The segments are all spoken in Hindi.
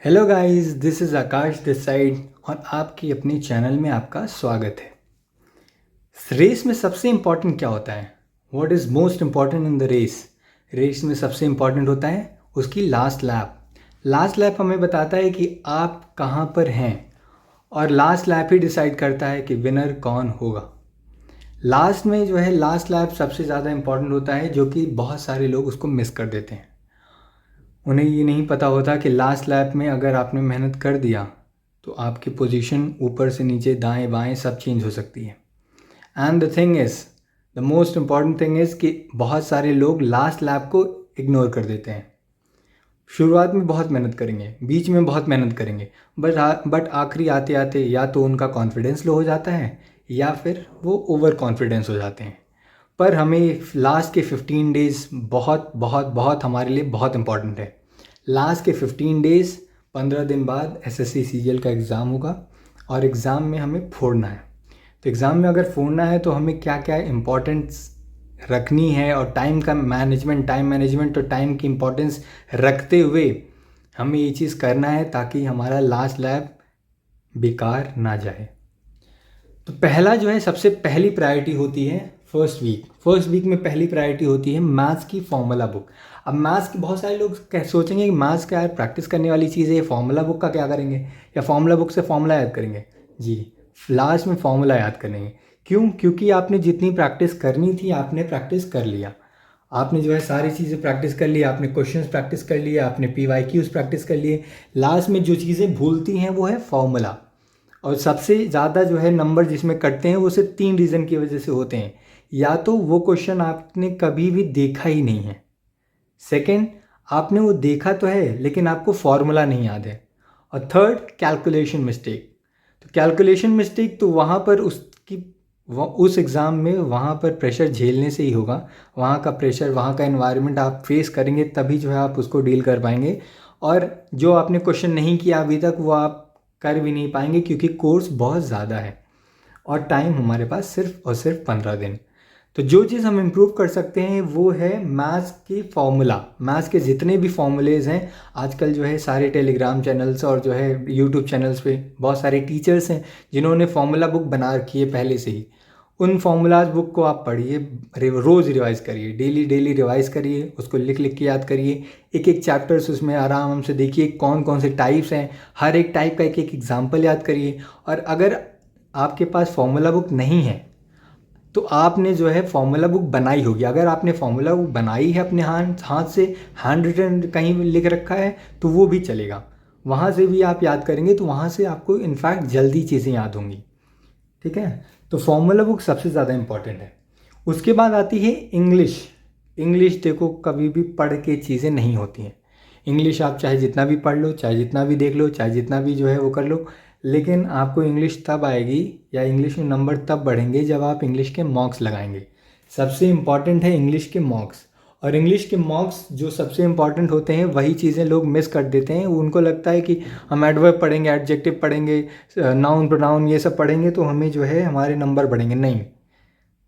Hello guys, this is Akash this side और आपकी अपनी चैनल में आपका स्वागत है। रेस में सबसे इम्पॉर्टेंट क्या होता है? What is most important in the race? Race में सबसे इम्पॉर्टेंट होता है उसकी लास्ट लैप। लास्ट लैप हमें बताता है कि आप कहाँ पर हैं और लास्ट लैप ही डिसाइड करता है कि विनर कौन होगा। लास्ट में जो है लास्ट लैप सबसे ज़्यादा इम्पॉर्टेंट होता है, जो कि बहुत सारे लोग उसको मिस कर देते हैं। उन्हें ये नहीं पता होता कि लास्ट लैप में अगर आपने मेहनत कर दिया तो आपकी पोजीशन ऊपर से नीचे दाएं बाएं सब चेंज हो सकती है। And the thing is, the most important thing is कि बहुत सारे लोग लास्ट लैप को इग्नोर कर देते हैं। शुरुआत में बहुत मेहनत करेंगे, बीच में बहुत मेहनत करेंगे, बट आखिरी आते आते या तो उनका कॉन्फिडेंस लो हो जाता है या फिर वो ओवर कॉन्फिडेंस हो जाते हैं। पर हमें लास्ट के 15 डेज़ बहुत बहुत बहुत हमारे लिए बहुत इंपॉर्टेंट है। लास्ट के 15 डेज़ 15 दिन बाद एसएससी सीजीएल का एग्ज़ाम होगा और एग्ज़ाम में हमें फोड़ना है। तो एग्ज़ाम में अगर फोड़ना है तो हमें क्या क्या इम्पोर्टेंस रखनी है और टाइम मैनेजमेंट और टाइम की इम्पोर्टेंस रखते हुए हमें ये चीज़ करना है ताकि हमारा लास्ट लैब बेकार ना जाए। तो पहला जो है सबसे पहली प्रायोरिटी होती है फर्स्ट वीक में पहली प्रायोरिटी होती है मैथ्स की फॉर्मूला बुक। अब मैथ्स की बहुत सारे लोग सोचेंगे कि मैथ्स क्या है, प्रैक्टिस करने वाली चीज़ है, ये फॉर्मूला बुक का क्या करेंगे या फॉर्मूला बुक से फॉर्मूला याद करेंगे। जी, लास्ट में फॉर्मूला याद करेंगे। क्यों? क्योंकि आपने जितनी प्रैक्टिस करनी थी आपने प्रैक्टिस कर लिया। आपने जो है सारी चीज़ें प्रैक्टिस कर ली, आपने क्वेश्चंस प्रैक्टिस कर लिए, आपने PYQs प्रैक्टिस कर लिए। लास्ट में जो चीज़ें भूलती हैं वो है फॉर्मूला। और सबसे ज़्यादा जो है नंबर जिसमें कटते हैं वो सिर्फ 3 रीज़न की वजह से होते हैं। या तो वो क्वेश्चन आपने कभी भी देखा ही नहीं है, सेकंड आपने वो देखा तो है लेकिन आपको फॉर्मूला नहीं याद है, और थर्ड कैलकुलेशन मिस्टेक। तो कैलकुलेशन मिस्टेक तो वहाँ पर उस एग्ज़ाम में वहाँ पर प्रेशर झेलने से ही होगा। वहाँ का प्रेशर, वहाँ का एनवायरनमेंट आप फेस करेंगे तभी जो है आप उसको डील कर पाएंगे। और जो आपने क्वेश्चन नहीं किया अभी तक वो आप कर भी नहीं पाएंगे क्योंकि कोर्स बहुत ज़्यादा है और टाइम हमारे पास सिर्फ और सिर्फ 15 दिन। तो जो चीज़ हम इम्प्रूव कर सकते हैं वो है मैथ्स की फॉर्मूला। मैथ्स के जितने भी फॉर्मूलेज़ हैं आजकल जो है सारे टेलीग्राम चैनल्स और जो है यूट्यूब चैनल्स पे बहुत सारे टीचर्स हैं जिन्होंने फॉर्मूला बुक बना रखी है पहले से ही। उन फॉर्मूलाज बुक को आप पढ़िए, रोज़ रिवाइज़ करिए, डेली डेली रिवाइज़ करिए, उसको लिख लिख के याद करिए। एक एक चैप्टर्स उसमें आराम से देखिए कौन कौन से टाइप्स हैं, हर एक टाइप का एक एक एग्जाम्पल याद करिए। और अगर आपके पास फॉर्मूला बुक नहीं है तो आपने जो है फॉर्मूला बुक बनाई होगी। अगर आपने फॉर्मूला बुक बनाई है अपने हाथ से, हैंड रिटन कहीं लिख रखा है तो वो भी चलेगा, वहाँ से भी आप याद करेंगे तो वहाँ से आपको इनफैक्ट जल्दी चीज़ें याद होंगी। ठीक है, तो फॉर्मूला बुक सबसे ज़्यादा इम्पॉर्टेंट है। उसके बाद आती है इंग्लिश। इंग्लिश देखो कभी भी पढ़ के चीज़ें नहीं होती हैं। इंग्लिश आप चाहे जितना भी पढ़ लो, चाहे जितना भी देख लो, चाहे जितना भी जो है वो कर लो, लेकिन आपको इंग्लिश तब आएगी या इंग्लिश में नंबर तब बढ़ेंगे जब आप इंग्लिश के मॉक्स लगाएंगे। सबसे इम्पॉर्टेंट है इंग्लिश के मॉक्स। और इंग्लिश के मॉक्स जो सबसे इम्पॉर्टेंट होते हैं वही चीज़ें लोग मिस कर देते हैं। उनको लगता है कि हम एडवर्ब पढ़ेंगे, एडजेक्टिव पढ़ेंगे, नाउन प्रोनाउन ये सब पढ़ेंगे तो हमें जो है हमारे नंबर बढ़ेंगे। नहीं,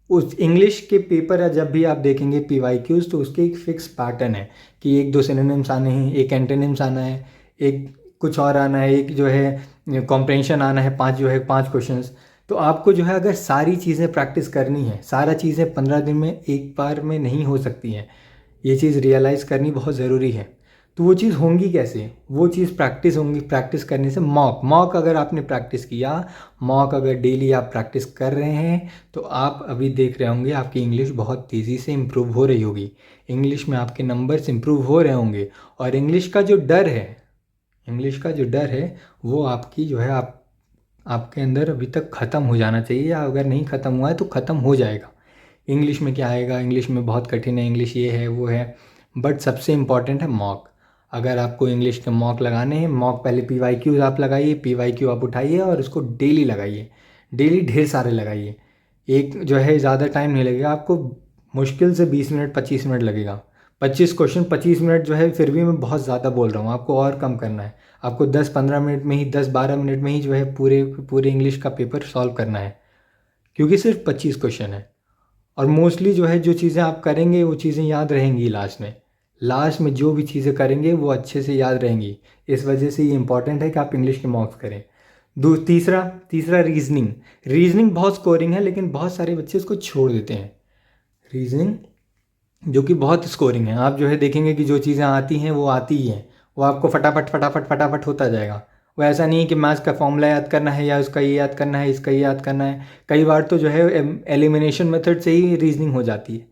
उस इंग्लिश के पेपर या जब भी आप देखेंगे PYQs तो उसके एक फिक्स पैटर्न है कि एक दो सिनोनिम्स आने हैं, एक एंटोनिम्स आना है, एक कुछ और आना है, एक जो है कॉम्प्रहेंशन आना है, 5 जो है 5 क्वेश्चंस। तो आपको जो है अगर सारी चीज़ें प्रैक्टिस करनी है, सारा चीज़ें 15 दिन में एक बार में नहीं हो सकती हैं, ये चीज़ रियलाइज़ करनी बहुत ज़रूरी है। तो वो चीज़ होंगी कैसे? वो चीज़ प्रैक्टिस होंगी, प्रैक्टिस करने से। मॉक अगर आपने प्रैक्टिस किया, मॉक अगर डेली आप प्रैक्टिस कर रहे हैं तो आप अभी देख रहे होंगे आपकी इंग्लिश बहुत तेज़ी से इम्प्रूव हो रही होगी। इंग्लिश में आपके नंबर्स इम्प्रूव हो रहे होंगे। और इंग्लिश का जो डर है, इंग्लिश का जो डर है वो आपकी जो है आपके अंदर अभी तक ख़त्म हो जाना चाहिए, या अगर नहीं ख़त्म हुआ है तो ख़त्म हो जाएगा। इंग्लिश में क्या आएगा, इंग्लिश में बहुत कठिन है, इंग्लिश ये है वो है, बट सबसे इम्पॉर्टेंट है मॉक। अगर आपको इंग्लिश के मॉक लगाने हैं, मॉक पहले PYQs आप लगाइए, PYQ आप उठाइए और उसको डेली लगाइए, डेली ढेर सारे लगाइए। एक जो है ज़्यादा टाइम नहीं लगेगा आपको, मुश्किल से 20 मिनट 25 मिनट लगेगा। 25 क्वेश्चन 25 मिनट जो है फिर भी मैं बहुत ज़्यादा बोल रहा हूँ, आपको और कम करना है। आपको 10-15 मिनट में ही, 10-12 मिनट में ही जो है पूरे पूरे इंग्लिश का पेपर सॉल्व करना है, क्योंकि सिर्फ 25 क्वेश्चन है। और मोस्टली जो है जो चीज़ें आप करेंगे वो चीज़ें याद रहेंगी लास्ट में, लास्ट में जो भी चीज़ें करेंगे वो अच्छे से याद रहेंगी। इस वजह से ये इंपॉर्टेंट है कि आप इंग्लिश के मॉक्स करें। तीसरा तीसरा रीजनिंग। रीजनिंग बहुत स्कोरिंग है, लेकिन बहुत सारे बच्चे इसको छोड़ देते हैं। रीजनिंग जो कि बहुत स्कोरिंग है, आप जो है देखेंगे कि जो चीज़ें आती हैं वो आती ही हैं, वो आपको फटाफट फटाफट फटाफट होता जाएगा। वो ऐसा नहीं है कि मैथ्स का फॉर्मूला याद करना है या उसका ये याद करना है, इसका ये याद करना है। कई बार तो जो है एलिमिनेशन मेथड से ही रीजनिंग हो जाती है।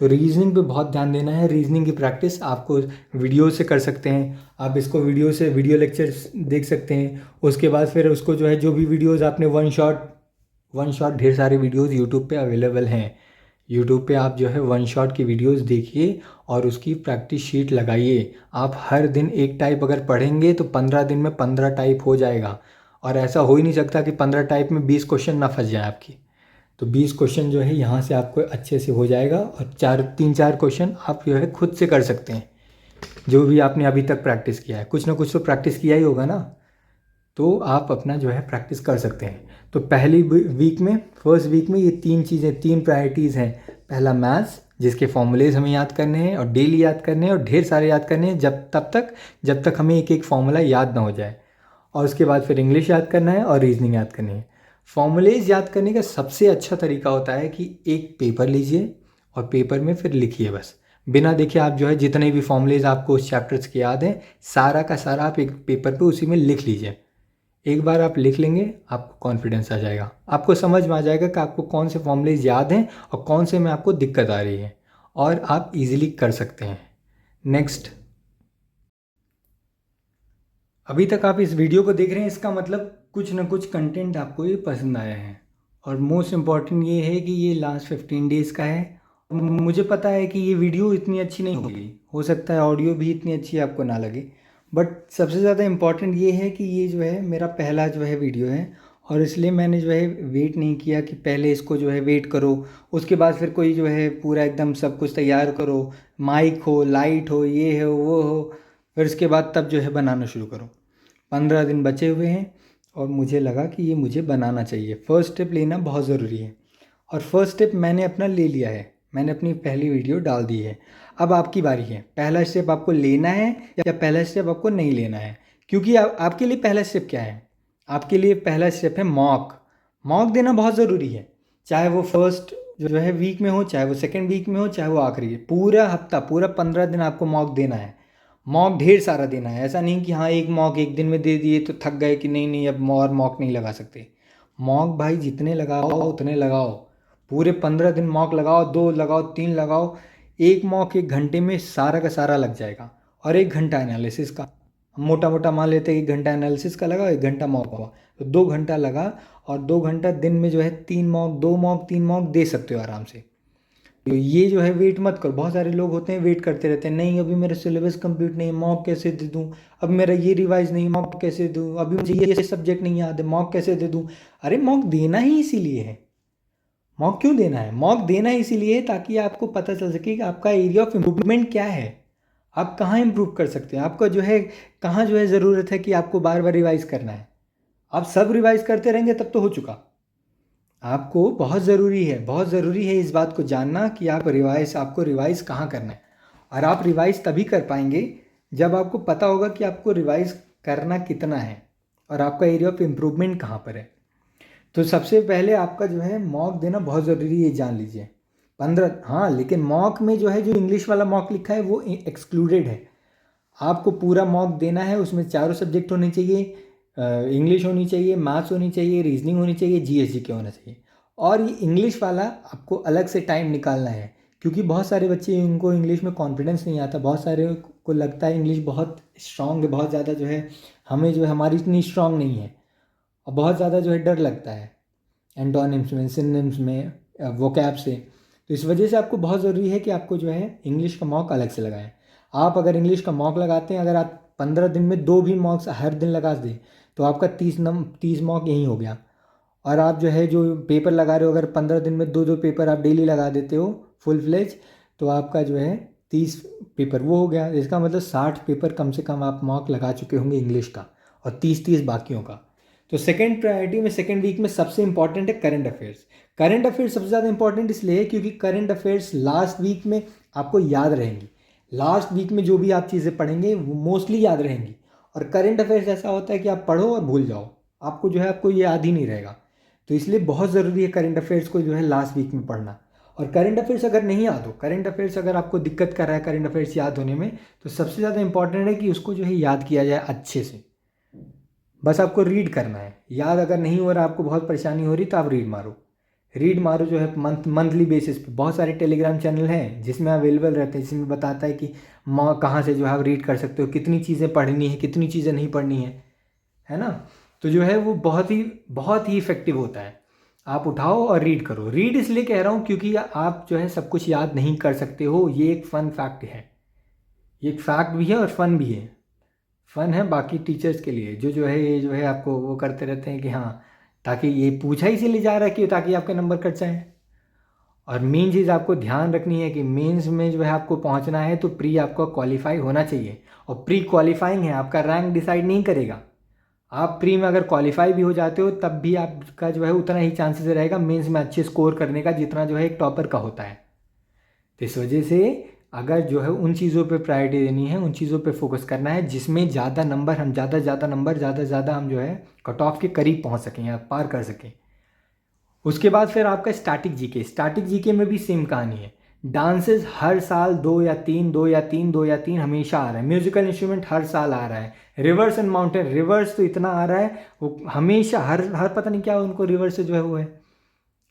तो रीजनिंग पे बहुत ध्यान देना है। रीजनिंग की प्रैक्टिस आपको वीडियो से कर सकते हैं। आप इसको वीडियो से वीडियो लेक्चर्स देख सकते हैं। उसके बाद फिर उसको जो है जो भी वीडियोज़ आपने वन शॉट ढेर सारे वीडियोज़ यूट्यूब पे अवेलेबल हैं। यूट्यूब पे आप जो है वन शॉट की वीडियोज़ देखिए और उसकी प्रैक्टिस शीट लगाइए। आप हर दिन एक टाइप अगर पढ़ेंगे तो 15 दिन में 15 टाइप हो जाएगा। और ऐसा हो ही नहीं सकता कि 15 टाइप में 20 क्वेश्चन ना फंस जाए आपकी। तो 20 क्वेश्चन जो है यहाँ से आपको अच्छे से हो जाएगा, और 3-4 क्वेश्चन आप जो है खुद से कर सकते हैं। जो भी आपने अभी तक प्रैक्टिस किया है, कुछ ना कुछ तो प्रैक्टिस किया ही होगा ना, तो आप अपना जो है प्रैक्टिस कर सकते हैं। तो पहली वीक में, फर्स्ट वीक में ये 3 प्रायोरिटीज़ हैं। पहला मैथ्स, जिसके फॉर्मूलेज हमें याद करने हैं और डेली याद करने हैं और ढेर सारे याद करने हैं, जब तक हमें एक एक फॉर्मूला याद ना हो जाए। और उसके बाद फिर इंग्लिश याद करना है और रीजनिंग याद करनी है। फॉर्मूलेज याद करने का सबसे अच्छा तरीका होता है कि एक पेपर लीजिए और पेपर में फिर लिखिए बस। बिना देखे आप जो है जितने भी फॉर्मूलेज आपको उस चैप्टर्स के याद हैं, सारा का सारा आप एक पेपर पे उसी में लिख लीजिए। एक बार आप लिख लेंगे, आपको कॉन्फिडेंस आ जाएगा। आपको समझ में आ जाएगा कि आपको कौन से फॉर्मूलेज याद हैं और कौन से में आपको दिक्कत आ रही है, और आप इजीली कर सकते हैं। नेक्स्ट, अभी तक आप इस वीडियो को देख रहे हैं, इसका मतलब कुछ ना कुछ कंटेंट आपको ये पसंद आया है। और मोस्ट इम्पॉर्टेंट ये है कि ये लास्ट 15 डेज़ का है। मुझे पता है कि ये वीडियो इतनी अच्छी नहीं होगी, हो सकता है ऑडियो भी इतनी अच्छी आपको ना लगे, बट सबसे ज़्यादा इम्पॉर्टेंट ये है कि ये जो है मेरा पहला जो है वीडियो है, और इसलिए मैंने जो है वेट नहीं किया कि पहले इसको जो है वेट करो, उसके बाद फिर कोई जो है पूरा एकदम सब कुछ तैयार करो, माइक हो, लाइट हो, ये हो, वो हो, फिर उसके बाद तब जो है बनाना शुरू करो। 15 दिन बचे हुए हैं और मुझे लगा कि ये मुझे बनाना चाहिए। फ़र्स्ट स्टेप लेना बहुत ज़रूरी है, और फर्स्ट स्टेप मैंने अपना ले लिया है। मैंने अपनी पहली वीडियो डाल दी है। अब आपकी बारी है, पहला स्टेप आपको लेना है या पहला स्टेप आपको नहीं लेना है। क्योंकि आपके लिए पहला स्टेप क्या है? आपके लिए पहला स्टेप है मॉक। मॉक देना बहुत ज़रूरी है, चाहे वो फर्स्ट जो है वीक में हो, चाहे वो सेकेंड वीक में हो, चाहे वो आखिरी है। पूरा हफ्ता, पूरा 15 दिन आपको मॉक देना है। मॉक ढेर सारा देना है। ऐसा नहीं कि हाँ एक मॉक एक दिन में दे दिए तो थक गए कि नहीं नहीं अब और मॉक नहीं लगा सकते। मॉक भाई जितने लगाओ उतने लगाओ। पूरे 15 दिन मॉक लगाओ, 2 लगाओ, 3 लगाओ। एक मॉक 1 घंटे में सारा का सारा लग जाएगा। और 1 घंटा एनालिसिस का, मोटा मोटा मान लेते हैं 1 घंटा एनालिसिस का लगा, 1 घंटा मॉक हुआ, तो 2 घंटा लगा। और 2 घंटा दिन में जो है 3 मॉक, 2 मॉक, 3 मॉक दे सकते हो आराम से। तो ये जो है वेट मत करो। बहुत सारे लोग होते हैं वेट करते रहते हैं, नहीं अभी मेरा सिलेबस कंप्लीट नहीं है, मॉक कैसे दे दूँ, अब मेरा ये रिवाइज नहीं, मॉक कैसे दूँ, अभी मुझे ये सब्जेक्ट नहीं याद है, मॉक कैसे दे दूँ। अरे मॉक देना ही इसीलिए है। मॉक क्यों देना है? मॉक देना ही इसीलिए है ताकि आपको पता चल सके कि आपका एरिया ऑफ इम्प्रूवमेंट क्या है, आप कहाँ इम्प्रूव कर सकते हैं, आपका जो है कहाँ जो है ज़रूरत है कि आपको बार बार रिवाइज करना है। आप सब रिवाइज करते रहेंगे तब तो हो चुका। आपको बहुत ज़रूरी है, बहुत ज़रूरी है इस बात को जानना कि आपको रिवाइज़ कहाँ करना है। और आप रिवाइज़ तभी कर पाएंगे जब आपको पता होगा कि आपको रिवाइज़ करना कितना है और आपका एरिया ऑफ इम्प्रूवमेंट कहाँ पर है। तो सबसे पहले आपका जो है मॉक देना बहुत ज़रूरी है, जान लीजिए। 15, हाँ, लेकिन मॉक में जो है जो इंग्लिश वाला मॉक लिखा है वो एक्सक्लूडेड है। आपको पूरा मॉक देना है, उसमें चारों सब्जेक्ट होने चाहिए, इंग्लिश होनी चाहिए, मैथ्स होनी चाहिए, रीजनिंग होनी चाहिए, जीएस के होना चाहिए। और ये इंग्लिश वाला आपको अलग से टाइम निकालना है, क्योंकि बहुत सारे बच्चे, इनको इंग्लिश में कॉन्फिडेंस नहीं आता। बहुत सारे को लगता है इंग्लिश बहुत स्ट्रांग है, बहुत ज़्यादा जो है हमें जो है हमारी इतनी स्ट्रांग नहीं है, और बहुत ज़्यादा जो है डर लगता है एंटोनिम्स में, सिनोनिम्स में, वोकैब से। तो इस वजह से आपको बहुत ज़रूरी है कि आपको जो है इंग्लिश का मॉक अलग से लगाएं। आप अगर इंग्लिश का मॉक लगाते हैं, अगर आप 15 दिन में 2 भी मॉक्स हर दिन लगा दें तो आपका 30 मॉक यहीं हो गया। और आप जो है जो पेपर लगा रहे हो, अगर 15 दिन में 2 पेपर आप डेली लगा देते हो फुल फ्लेज, तो आपका जो है 30 पेपर वो हो गया। इसका मतलब 60 पेपर कम से कम आप मॉक लगा चुके होंगे इंग्लिश का, और 30 बाकियों का। तो सेकंड प्रायोरिटी में, सेकंड वीक में सबसे इंपॉर्टेंट है करंट अफेयर्स। करंट अफेयर्स सबसे ज़्यादा इंपॉर्टेंट इसलिए है क्योंकि करंट अफेयर्स लास्ट वीक में आपको याद रहेंगी। लास्ट वीक में जो भी आप चीज़ें पढ़ेंगे वो मोस्टली याद रहेंगी। और करंट अफेयर्स ऐसा होता है कि आप पढ़ो और भूल जाओ, आपको जो है आपको ये याद ही नहीं रहेगा। तो इसलिए बहुत ज़रूरी है करंट अफेयर्स को जो है लास्ट वीक में पढ़ना। और करंट अफेयर्स अगर नहीं याद हो, करंट अफेयर्स अगर आपको दिक्कत कर रहा है करंट अफेयर्स याद होने में, तो सबसे ज़्यादा इंपॉर्टेंट है कि उसको जो है याद किया जाए अच्छे से। बस आपको रीड करना है। याद अगर नहीं हो रहा, आपको बहुत परेशानी हो रही, तो आप रीड मारो जो है मंथली बेसिस पे। बहुत सारे टेलीग्राम चैनल हैं जिसमें अवेलेबल रहते हैं, जिसमें बताता है कि कहाँ से जो है आप रीड कर सकते हो, कितनी चीज़ें पढ़नी है, कितनी चीज़ें नहीं पढ़नी है ना। तो जो है वो बहुत ही इफ़ेक्टिव होता है। आप उठाओ और रीड करो। रीड इसलिए कह रहा हूँ क्योंकि आप जो है सब कुछ याद नहीं कर सकते हो, ये एक फ़न फैक्ट है। ये एक फैक्ट भी है और फ़न भी है। फ़न है बाकी टीचर्स के लिए जो है ये जो है आपको वो करते रहते हैं कि हाँ, ताकि ये पूछा ही से ले जा रहा है कि ताकि आपके नंबर कट जाएँ। और मेन चीज़ आपको ध्यान रखनी है कि मेंस में जो है आपको पहुंचना है तो प्री आपका क्वालिफाई होना चाहिए। और प्री क्वालिफाइंग है, आपका रैंक डिसाइड नहीं करेगा। आप प्री में अगर क्वालिफाई भी हो जाते हो तब भी आपका जो है उतना ही चांसेस रहेगा मेंस में अच्छे स्कोर करने का जितना जो है एक टॉपर का होता है। तो इस वजह से अगर जो है उन चीज़ों पे प्रायोरिटी देनी है, उन चीज़ों पे फोकस करना है जिसमें ज़्यादा नंबर हम ज़्यादा से ज़्यादा हम जो है कट ऑफ के करीब पहुंच सकें या पार कर सकें। उसके बाद फिर आपका स्टैटिक जीके में भी सेम कहानी है। डांसेस हर साल दो या तीन हमेशा आ रहा है। म्यूजिकल इंस्ट्रूमेंट हर साल आ रहा है। रिवर्स एंड माउंटेन, रिवर्स तो इतना आ रहा है वो हमेशा हर पता नहीं क्या उनको रिवर्स से जो है वो है।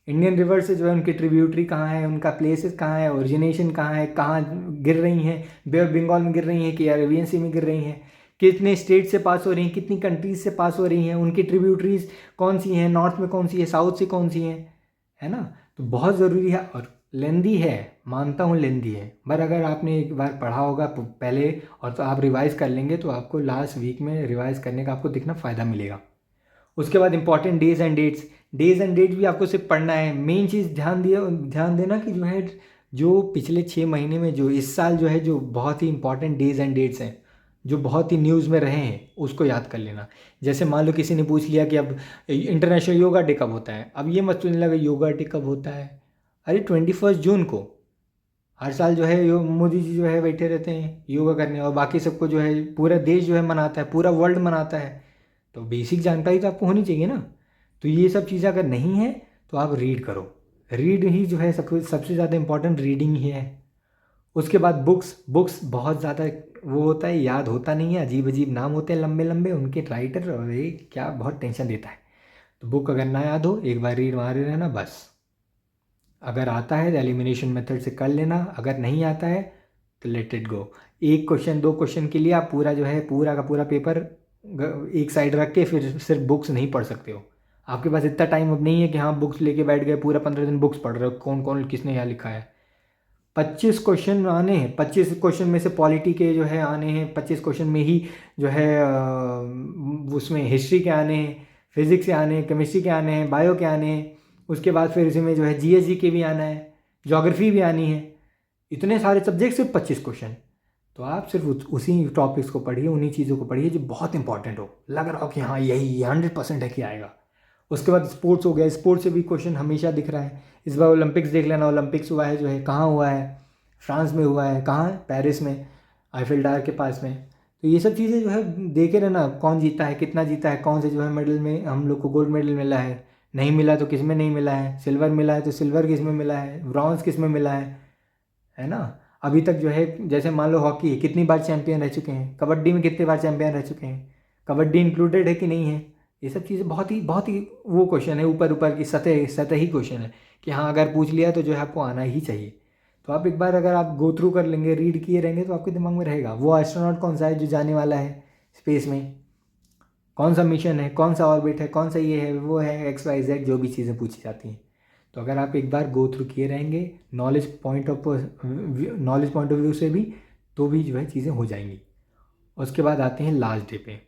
इंडियन रिवर से जो है उनकी ट्रिब्यूटरी कहाँ है, उनका प्लेसेस कहाँ है, ओरिजिनेशन कहाँ है, कहाँ गिर रही हैं, बे ऑफ बंगाल में गिर रही हैं कि अरेबियन सी में गिर रही हैं, कितने स्टेट से पास हो रही हैं, कितनी कंट्रीज से पास हो रही हैं, उनकी ट्रिब्यूटरीज कौन सी हैं, नॉर्थ में कौन सी है, साउथ से कौन सी हैं, है ना। तो बहुत ज़रूरी है और लेंदी है, मानता हूँ लेंदी है, पर अगर आपने एक बार पढ़ा होगा पहले और तो आप रिवाइज़ कर लेंगे तो आपको लास्ट वीक में रिवाइज़ करने का आपको दिखना फ़ायदा मिलेगा। उसके बाद इंपॉर्टेंट डेज एंड डेट्स भी आपको सिर्फ पढ़ना है। मेन चीज़ ध्यान देना कि जो है जो पिछले 6 महीने में जो इस साल जो है जो बहुत ही इंपॉर्टेंट डेज एंड डेट्स हैं जो बहुत ही न्यूज़ में रहे हैं उसको याद कर लेना। जैसे मान लो किसी ने पूछ लिया कि अब इंटरनेशनल योगा डे कब होता है, अब ये मत सुनने लगा योगा डे कब होता है। अरे 21 जून को हर साल जो है मोदी जी जो है बैठे रहते हैं योगा करने और बाकी सबको जो है पूरा देश जो है मनाता है, पूरा वर्ल्ड मनाता है। तो बेसिक जानकारी तो आपको होनी चाहिए ना। तो ये सब चीज़ें अगर नहीं है तो आप रीड करो। रीड ही जो है सबसे ज़्यादा इंपॉर्टेंट रीडिंग ही है। उसके बाद बुक्स बहुत ज़्यादा वो होता है, याद होता नहीं है, अजीब अजीब नाम होते हैं लंबे लंबे उनके राइटर, और ये क्या बहुत टेंशन देता है। तो बुक अगर ना याद हो एक बार रीड मारे रहना बस। अगर आता है तो एलिमिनेशन मेथड से कर लेना, अगर नहीं आता है तो लेट इट गो। एक क्वेश्चन दो क्वेश्चन के लिए आप पूरा जो है पूरा का पूरा पेपर एक साइड रख के फिर सिर्फ बुक्स नहीं पढ़ सकते हो। आपके पास इतना टाइम अब नहीं है कि हाँ बुक्स लेके बैठ गए पूरा 15 दिन बुक्स पढ़ रहे हो, कौन कौन किसने यहाँ लिखा है। 25 क्वेश्चन आने हैं, 25 क्वेश्चन में से पॉलिटी के जो है आने हैं, 25 क्वेश्चन में ही जो है उसमें हिस्ट्री के आने हैं, फिजिक्स के आने हैं, केमिस्ट्री के आने हैं, बायो के आने हैं। उसके बाद फिर इसमें जो है जीएसजी के भी आना है, ज्योग्राफी भी आनी है। इतने सारे सब्जेक्ट सिर्फ 25 क्वेश्चन। तो आप सिर्फ उसी टॉपिक्स को पढ़िए, उन्हीं चीज़ों को पढ़िए जो बहुत इंपॉर्टेंट हो, लग रहा हो कि हाँ यही 100% है कि आएगा। उसके बाद स्पोर्ट्स हो गया, स्पोर्ट्स से भी क्वेश्चन हमेशा दिख रहा है। इस बार ओलंपिक्स देख लेना, ओलंपिक्स हुआ है जो है कहाँ हुआ है, फ्रांस में हुआ है, कहाँ है, पेरिस में, आईफिल टावर के पास में। तो ये सब चीज़ें जो है देखे रहना, कौन जीता है, कितना जीता है, कौन से जो है मेडल में हम लोग को गोल्ड मेडल मिला है, नहीं मिला तो किस में नहीं मिला है, सिल्वर मिला है तो सिल्वर किस में मिला है, ब्रॉन्ज किस में मिला है ना। अभी तक जो है जैसे मान लो हॉकी है, कितनी बार चैंपियन रह चुके हैं, कबड्डी में कितनी बार चैंपियन रह चुके हैं, कबड्डी इंक्लूडेड है कि नहीं है। ये सब चीज़ें बहुत ही वो क्वेश्चन है, ऊपर ऊपर की सतही क्वेश्चन है कि हाँ अगर पूछ लिया तो जो है आपको आना ही चाहिए। तो आप एक बार अगर आप गो थ्रू कर लेंगे, रीड किए रहेंगे तो आपके दिमाग में रहेगा वो एस्ट्रोनॉट कौन सा है जो जाने वाला है स्पेस में, कौन सा मिशन है, कौन सा ऑर्बिट है, कौन सा ये है वो है, XYZ जो भी चीज़ें पूछी जाती हैं। तो अगर आप एक बार गो थ्रू किए रहेंगे नॉलेज पॉइंट ऑफ व्यू से भी, तो भी जो है चीज़ें हो जाएंगी। उसके बाद आते हैं लास्ट डे पे।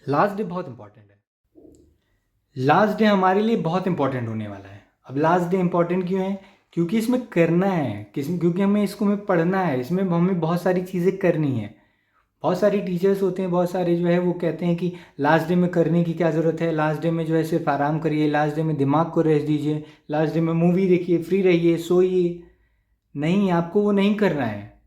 लास्ट डे बहुत इंपॉर्टेंट है। लास्ट डे हमारे लिए बहुत इंपॉर्टेंट होने वाला है। अब लास्ट डे इंपॉर्टेंट क्यों है, क्योंकि इसमें करना है क्योंकि हमें इसको में पढ़ना है, इसमें हमें बहुत सारी चीज़ें करनी है। बहुत सारी टीचर्स होते हैं, बहुत सारे जो है वो कहते हैं कि लास्ट डे में करने की क्या ज़रूरत है, लास्ट डे में जो है सिर्फ आराम करिए, लास्ट डे में दिमाग को रेस्ट दीजिए, लास्ट डे में मूवी देखिए, फ्री रहिए, सोइए। नहीं, आपको वो नहीं करना है।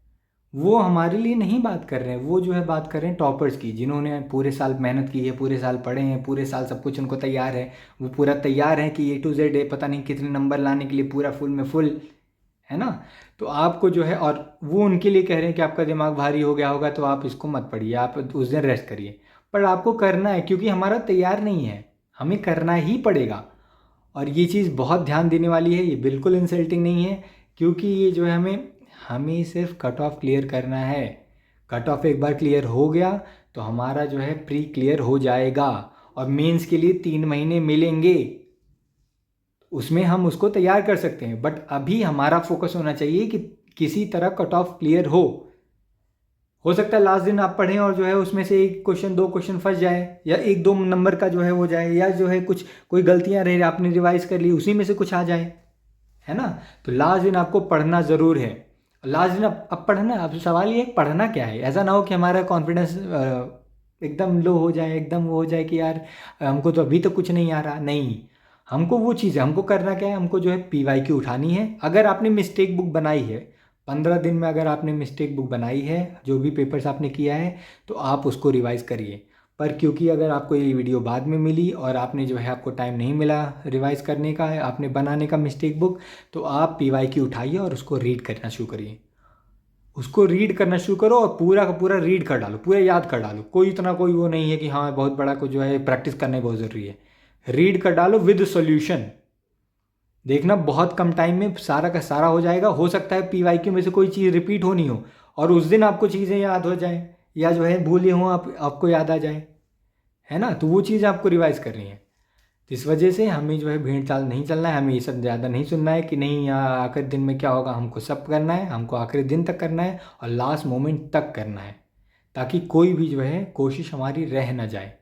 वो हमारे लिए नहीं बात कर रहे हैं, वो जो है बात कर रहे हैं टॉपर्स की, जिन्होंने पूरे साल मेहनत की है, पूरे साल पढ़े हैं, पूरे साल सब कुछ उनको तैयार है, वो पूरा तैयार है कि A to Z है, पता नहीं कितने नंबर लाने के लिए पूरा फुल में फुल, है ना। तो आपको जो है, और वो उनके लिए कह रहे हैं कि आपका दिमाग भारी हो गया होगा तो आप इसको मत पढ़िए, आप उस दिन रेस्ट करिए। पर आपको करना है, क्योंकि हमारा तैयार नहीं है, हमें करना ही पड़ेगा। और ये चीज़ बहुत ध्यान देने वाली है, ये बिल्कुल इंसल्टिंग नहीं है, क्योंकि ये जो है हमें हमें सिर्फ कट ऑफ क्लियर करना है। कट ऑफ एक बार क्लियर हो गया तो हमारा जो है प्री क्लियर हो जाएगा, और मेंस के लिए 3 महीने मिलेंगे, उसमें हम उसको तैयार कर सकते हैं। बट अभी हमारा फोकस होना चाहिए कि किसी तरह कट ऑफ क्लियर हो सकता है लास्ट दिन आप पढ़ें और जो है उसमें से एक क्वेश्चन 2 क्वेश्चन फंस जाए, या 1-2 नंबर का जो है हो जाए, या जो है कुछ कोई गलतियां रहे, आपने रिवाइज कर ली उसी में से कुछ आ जाए, है ना। तो लास्ट दिन आपको पढ़ना ज़रूर है। लास्ट दिन अब पढ़ना, अब सवाल ये है पढ़ना क्या है। ऐसा ना हो कि हमारा कॉन्फिडेंस एकदम लो हो जाए, एकदम वो हो जाए कि यार हमको तो अभी तो कुछ नहीं आ रहा। नहीं, हमको वो चीज़ है, हमको करना क्या है, हमको जो है PYQ उठानी है। अगर आपने मिस्टेक बुक बनाई है, 15 दिन में अगर आपने मिस्टेक बुक बनाई है, जो भी पेपर्स आपने किया है, तो आप उसको रिवाइज करिए। पर क्योंकि अगर आपको ये वीडियो बाद में मिली और आपने जो है आपको टाइम नहीं मिला रिवाइज करने का, आपने बनाने का मिस्टेक बुक, तो आप PYQ उठाइए और उसको रीड करना शुरू करिए। उसको रीड करना शुरू करो और पूरा का पूरा रीड कर डालो, पूरा याद कर डालो। कोई इतना कोई वो नहीं है कि हाँ बहुत बड़ा को जो है प्रैक्टिस करना बहुत ज़रूरी है। रीड कर डालो विद सॉल्यूशन। देखना बहुत कम टाइम में सारा का सारा हो जाएगा। हो सकता है PYQ में से कोई चीज़ रिपीट होनी हो और उस दिन आपको चीज़ें याद हो जाए, या जो है भूले हों आपको याद आ जाए, है ना। तो वो चीज़ आपको रिवाइज करनी है। तो इस वजह से हमें जो है भीड़ चाल नहीं चलना है, हमें ये सब ज़्यादा नहीं सुनना है कि नहीं यहाँ आखिरी दिन में क्या होगा। हमको सब करना है, हमको आखिरी दिन तक करना है और लास्ट मोमेंट तक करना है, ताकि कोई भी जो है कोशिश हमारी रह ना जाए,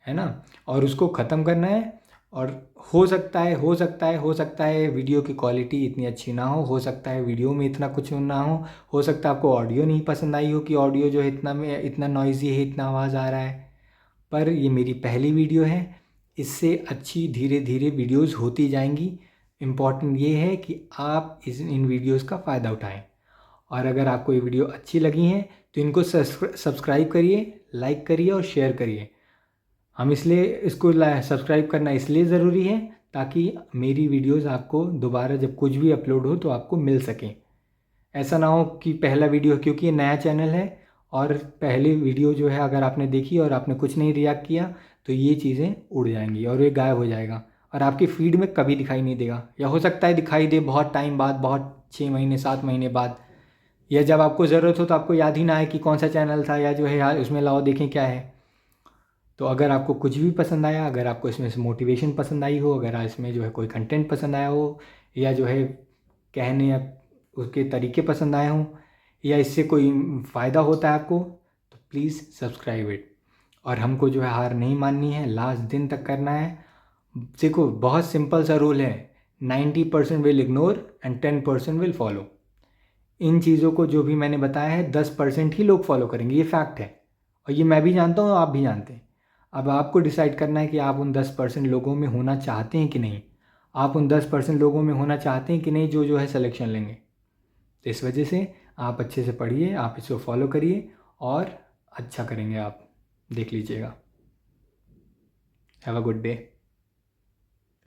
है ना। और उसको ख़त्म करना है। और हो सकता है वीडियो की क्वालिटी इतनी अच्छी ना हो सकता है वीडियो में इतना कुछ ना हो सकता है आपको ऑडियो नहीं पसंद आई हो, कि ऑडियो जो है इतना नॉइज़ी है, इतना आवाज़ आ रहा है। पर ये मेरी पहली वीडियो है, इससे अच्छी धीरे धीरे वीडियोस होती जाएंगी। इम्पॉर्टेंट ये है कि आप इन वीडियोस का फ़ायदा उठाएं। और अगर आपको ये वीडियो अच्छी लगी हैं तो इनको सब्सक्राइब करिए, लाइक करिए और शेयर करिए। हम इसलिए इसको सब्सक्राइब करना इसलिए ज़रूरी है ताकि मेरी वीडियोस आपको दोबारा जब कुछ भी अपलोड हो तो आपको मिल सकें। ऐसा ना हो कि पहला वीडियो, क्योंकि ये नया चैनल है और पहली वीडियो जो है अगर आपने देखी और आपने कुछ नहीं रिएक्ट किया तो ये चीज़ें उड़ जाएंगी और ये गायब हो जाएगा और आपकी फीड में कभी दिखाई नहीं देगा। या हो सकता है दिखाई दे बहुत टाइम बाद, बहुत 6 महीने 7 महीने बाद, या जब आपको ज़रूरत हो तो आपको याद ही ना आए कि कौन सा चैनल था, या जो है यार उसमें लाओ देखें क्या है। तो अगर आपको कुछ भी पसंद आया, अगर आपको इसमें से मोटिवेशन पसंद आई हो, अगर इसमें जो है कोई कंटेंट पसंद आया हो, या जो है कहने या उसके तरीके पसंद आए हों, या इससे कोई फ़ायदा होता है आपको, तो प्लीज़ सब्सक्राइब इट। और हमको जो है हार नहीं माननी है, लास्ट दिन तक करना है। देखो बहुत सिंपल सा रूल है, 90% will ignore and 10% will follow. इन चीज़ों को जो भी मैंने बताया है 10% ही लोग फॉलो करेंगे, ये फैक्ट है। और ये मैं भी जानता हूँ, आप भी जानते हैं। अब आपको डिसाइड करना है कि आप उन 10% लोगों में होना चाहते हैं कि नहीं। आप उन 10% लोगों में होना चाहते हैं कि नहीं जो है सिलेक्शन लेंगे। तो इस वजह से आप अच्छे से पढ़िए, आप इसको फॉलो करिए और अच्छा करेंगे आप, देख लीजिएगा। Have a good day.